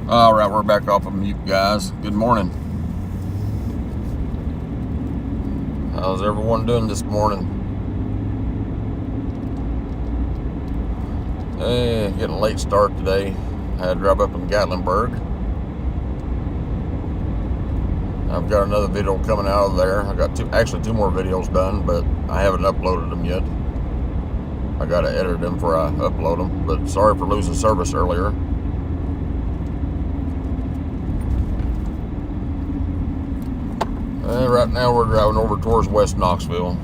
All right, we're back off of mute, guys. Good morning. How's everyone doing this morning? Hey, getting a late start today. I had to drive up in Gatlinburg. I've got another video coming out of there. I got two more videos done, but I haven't uploaded them yet. I got to edit them before I upload them. But sorry for losing service earlier. Right now we're driving over towards West Knoxville.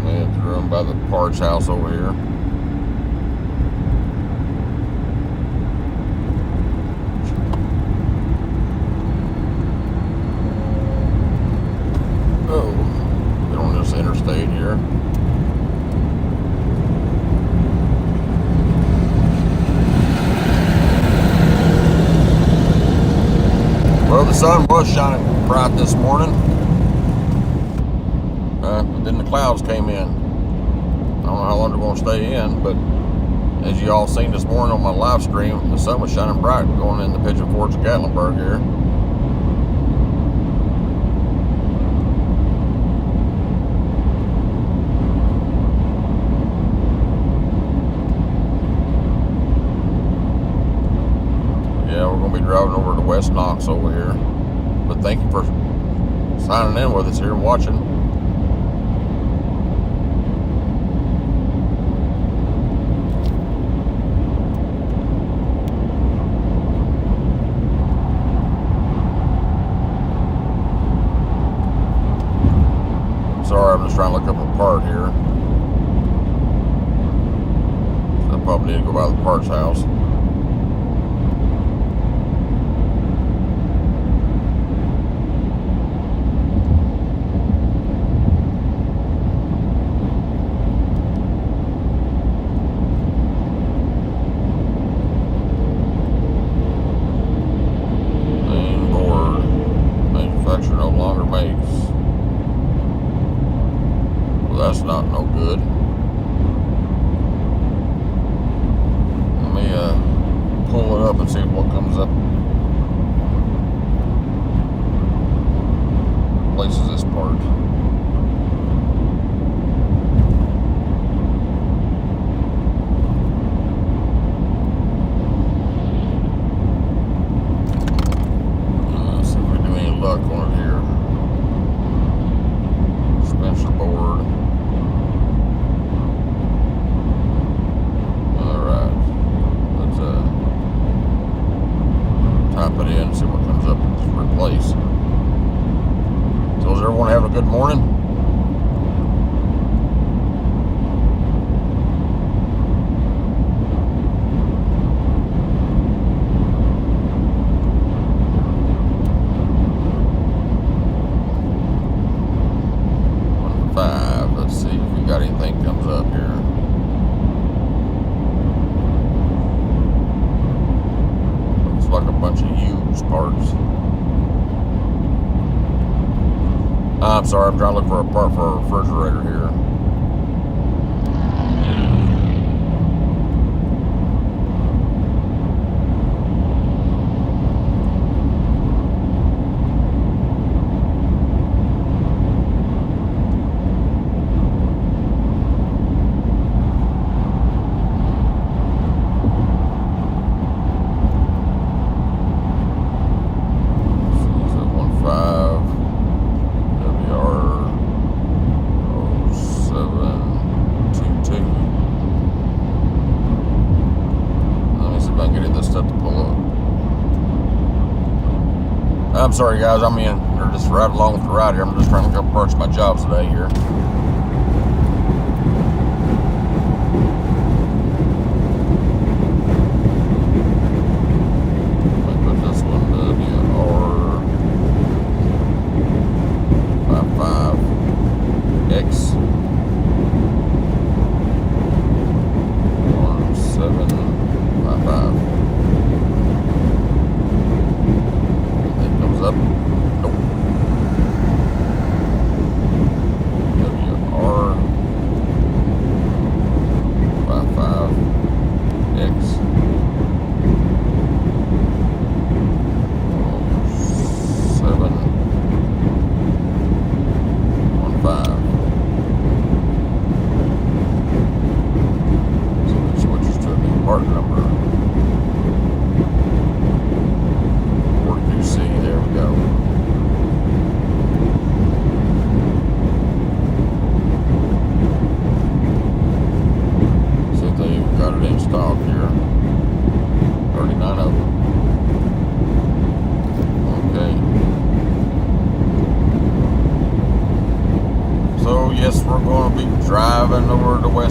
It's run by the parts house over here. Oh, get on this interstate here. Well, the sun was shining bright this morning, but then the clouds came in. I don't know how long they're going to stay in, but as you all seen this morning on my live stream, the sun was shining bright going in the Pigeon Forge of Gatlinburg here. Yeah, we're going to be driving over to West Knox over here. But thank you for signing in with us here and watching. Sorry, I'm just trying to look up a part here. So I probably need to go by the parts house. No longer makes. Well, that's not no good. Let me pull it up and see what comes up. Places this part. See if we do any luck on it here. Board. Alright. Let's type it in and see what comes up to replace. So is everyone having a good morning? Let's see if we got anything comes up here. Looks like a bunch of used parts. I'm sorry, I'm trying to look for a part for a refrigerator here. I'm sorry guys, they're just right along with the ride here. I'm just trying to look up parts of my jobs today here. Let me put this one WR55X 1755. Up. Nope.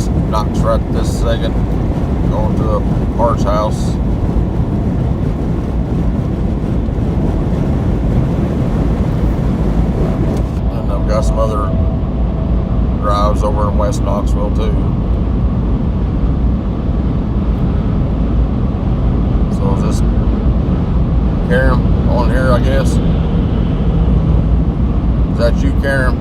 past Knox right this second, going to a parts house. And I've got some other drives over in West Knoxville too. So is this Karen on here, I guess? Is that you, Karen?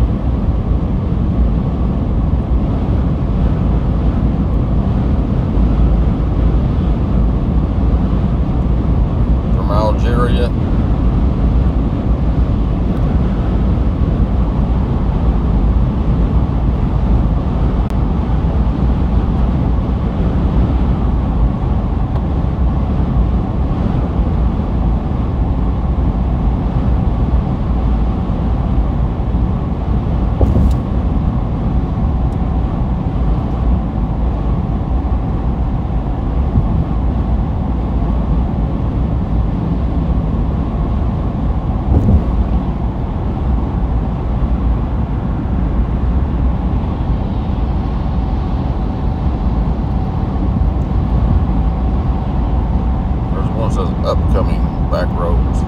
From Algeria. Upcoming back roads. I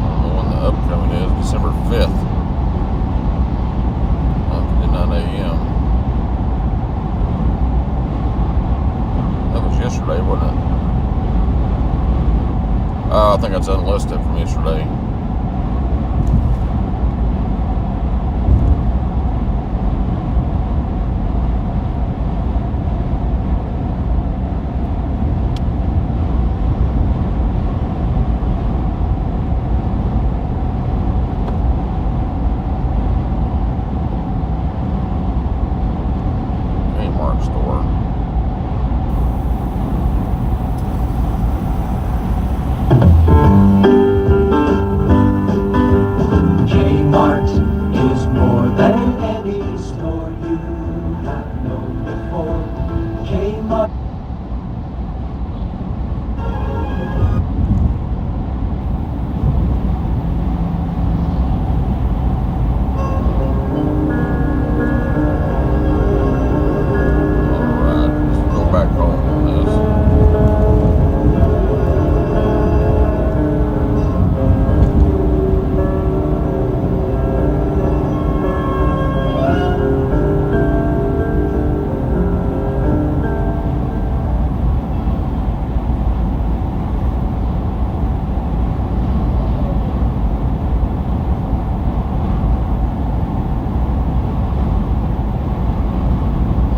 don't know when the upcoming is. December 5th. 9 a.m. That was yesterday, wasn't it? I think that's unlisted from yesterday. Store. Kmart is more than any store you have known before. Kmart. Back home on this.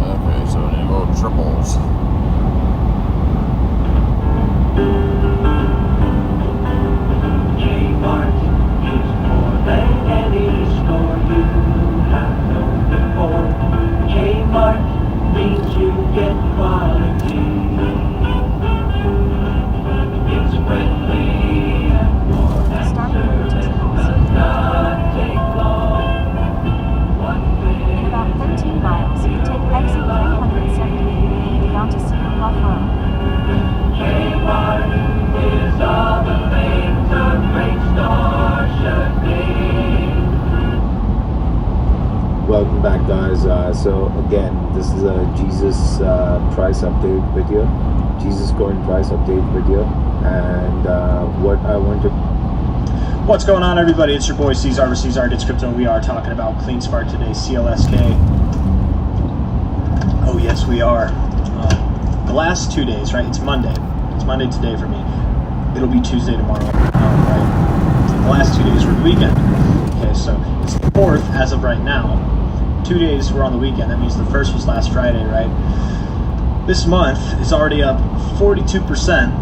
Okay, so you go triples. Kmart is more than any store you have known before. Kmart means you get quality. It's friendly and more accurate. Does not take long. One thing. In about 13 miles, take exit 370 down to Cedar Bluff Road. Kmart is all the things a great store should be. Welcome back, guys. So again, this is a Jesus price update video, Jesus coin price update video, and what I want to. What's going on, everybody? It's your boy Cesar with Cesar Gets Crypto. We are talking about Clean Spark today, CLSK. Oh yes, we are. The last 2 days, right? It's Monday. It's Monday today for me. It'll be Tuesday tomorrow, right? The last 2 days were the weekend. Okay, so it's the 4th as of right now. 2 days were on the weekend. That means the first was last Friday, right? This month is already up 42%,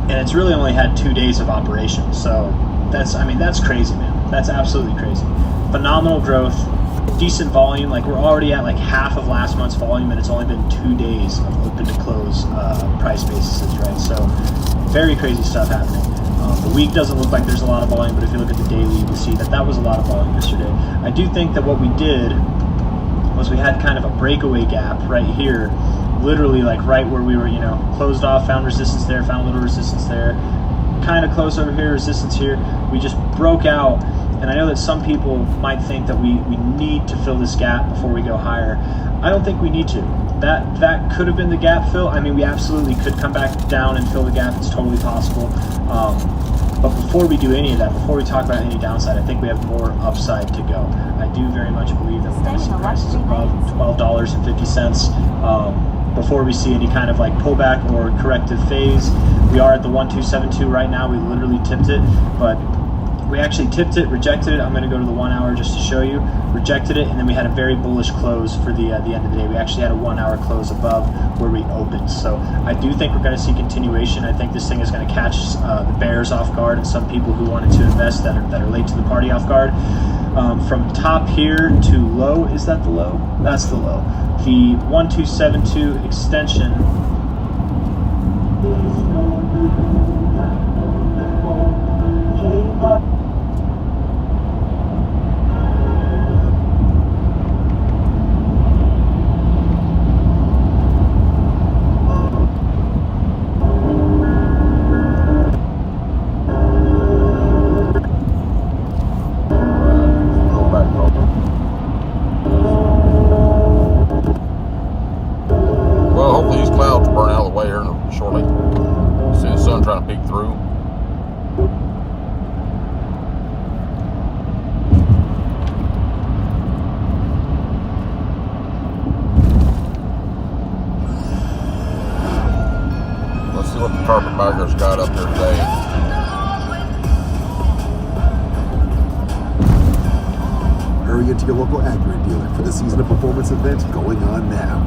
and it's really only had 2 days of operation. So that's crazy, man. That's absolutely crazy. Phenomenal growth, decent volume. Like, we're already at like half of last month's volume, and it's only been 2 days of open to close price basis, right? So very crazy stuff happening. The week doesn't look like there's a lot of volume, but if you look at the daily, you can see that was a lot of volume yesterday. I do think that what we did was we had kind of a breakaway gap right here, literally like right where we were, closed off, found resistance there, found a little resistance there, kind of close over here, resistance here. We just broke out, and I know that some people might think that we need to fill this gap before we go higher. I don't think we need to. That could have been the gap fill. I mean, we absolutely could come back down and fill the gap. It's totally possible. But before we do any of that, before we talk about any downside, I think we have more upside to go. I do very much believe that we're going to see prices above $12.50 before we see any kind of like pullback or corrective phase. We are at the 1272 right now. We literally tipped it, but we actually tipped it, rejected it. I'm going to go to the 1 hour just to show you. Rejected it, and then we had a very bullish close for the end of the day. We actually had a 1 hour close above where we opened. So I do think we're going to see continuation. I think this thing is going to catch the bears off guard, and some people who wanted to invest that are late to the party off guard. From top here to low, is that the low? That's the low. The 1272 extension. Well, hopefully these clouds burn out of the way here shortly. See the sun trying to peek through. Let's see what the carpetbaggers got up here today. Hurry into your local Acura dealer for the season of performance event going on now.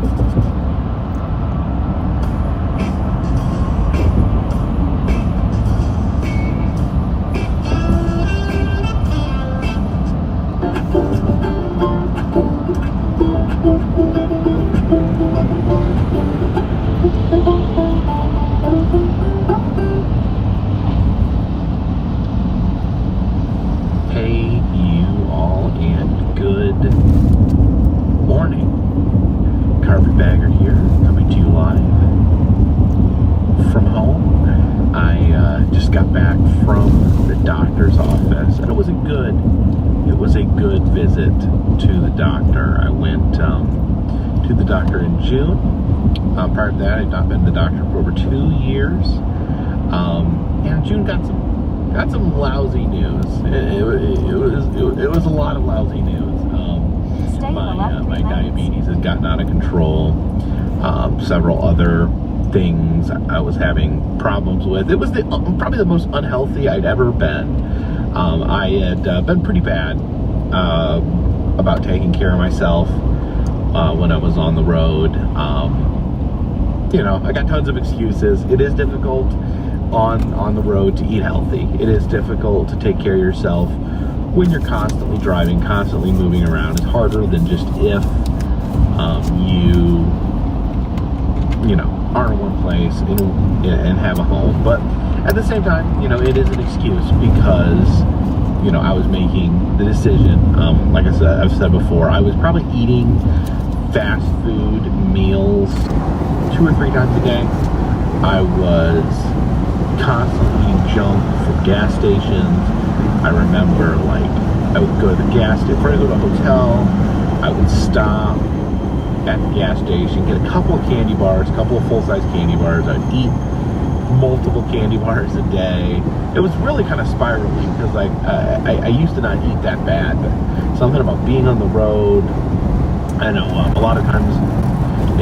Hey, you all, and good morning. Carpetbagger here, coming to you live from home. I just got back from the doctor's office, and it was a good visit to the doctor. I went to the doctor in June. Prior to that, I'd not been to the doctor for over 2 years. And June got some lousy news. It was a lot of lousy news. My diabetes has gotten out of control. Several other things I was having problems with. It was probably the most unhealthy I'd ever been. I had been pretty bad about taking care of myself when I was on the road. I got tons of excuses. It is difficult on the road to eat healthy. It is difficult to take care of yourself when you're constantly driving, constantly moving around. It's harder than just if you are in one place and have a home. But at the same time, it is an excuse because I was making the decision. Like I've said before, I was probably eating fast food meals 2 or 3 times a day. I was constantly eating junk from gas stations. I remember, I would go to the gas station, before I go to a hotel, I would stop at the gas station, get a couple of candy bars, a couple of full-size candy bars. I'd eat multiple candy bars a day. It was really kind of spiraling because I used to not eat that bad, but something about being on the road, I know a lot of times,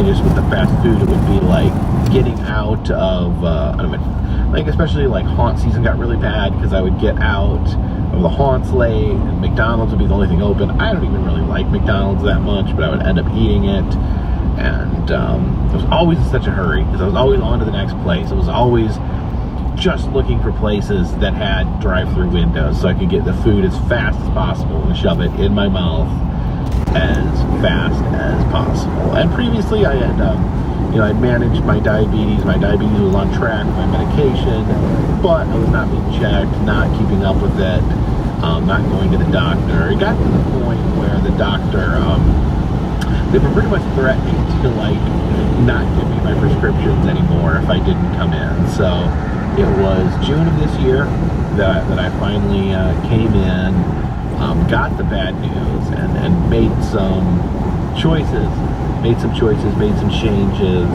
just with the fast food, it would be like getting out of, especially haunt season got really bad because I would get out of the haunts late and McDonald's would be the only thing open. I don't even really like McDonald's that much, but I would end up eating it. And I was always in such a hurry because I was always on to the next place. I was always just looking for places that had drive-through windows so I could get the food as fast as possible and shove it in my mouth as fast as possible. And previously I had I'd managed my diabetes. My diabetes was on track with my medication, but I was not being checked, not keeping up with it, not going to the doctor. It got to the point where the doctor, they were pretty much threatening to not give me my prescriptions anymore if I didn't come in. So It was June of this year that I finally came in, got the bad news, and made some choices, made some changes.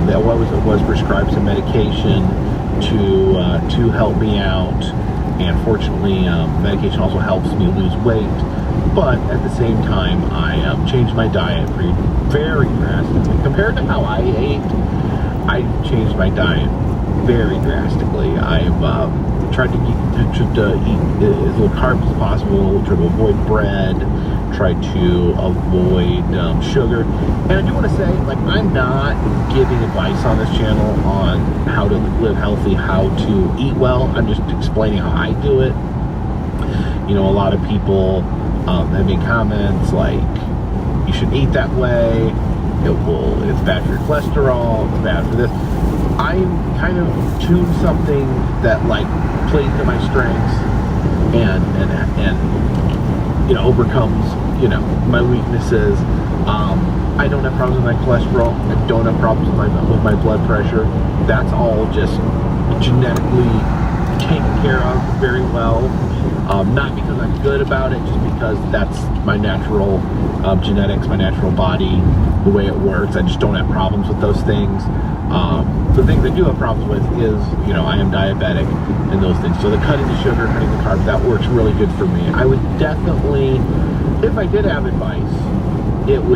That was prescribed some medication to help me out, and fortunately, medication also helps me lose weight. But at the same time, I changed my diet very drastically compared to how I ate. I changed my diet very drastically. I've tried to eat as little carbs as possible, try to avoid bread, try to avoid sugar. And I do want to say, like, I'm not giving advice on this channel on how to live healthy, how to eat well. I'm just explaining how I do it. You know, a lot of people have made comments like, you should eat that way, it's bad for your cholesterol, it's bad for this. I'm kind of tuned something that like plays to my strengths and you know, overcomes, you know, my weaknesses. I don't have problems with my cholesterol. I don't have problems with my blood pressure. That's all just genetically taken care of very well. Not because I'm good about it, just because that's my natural genetics, my natural body, the way it works. I just don't have problems with those things. The things I do have problems with is, you know, I am diabetic and those things. So the cutting the sugar, cutting the carbs, that works really good for me. I would definitely, if I did have advice, it would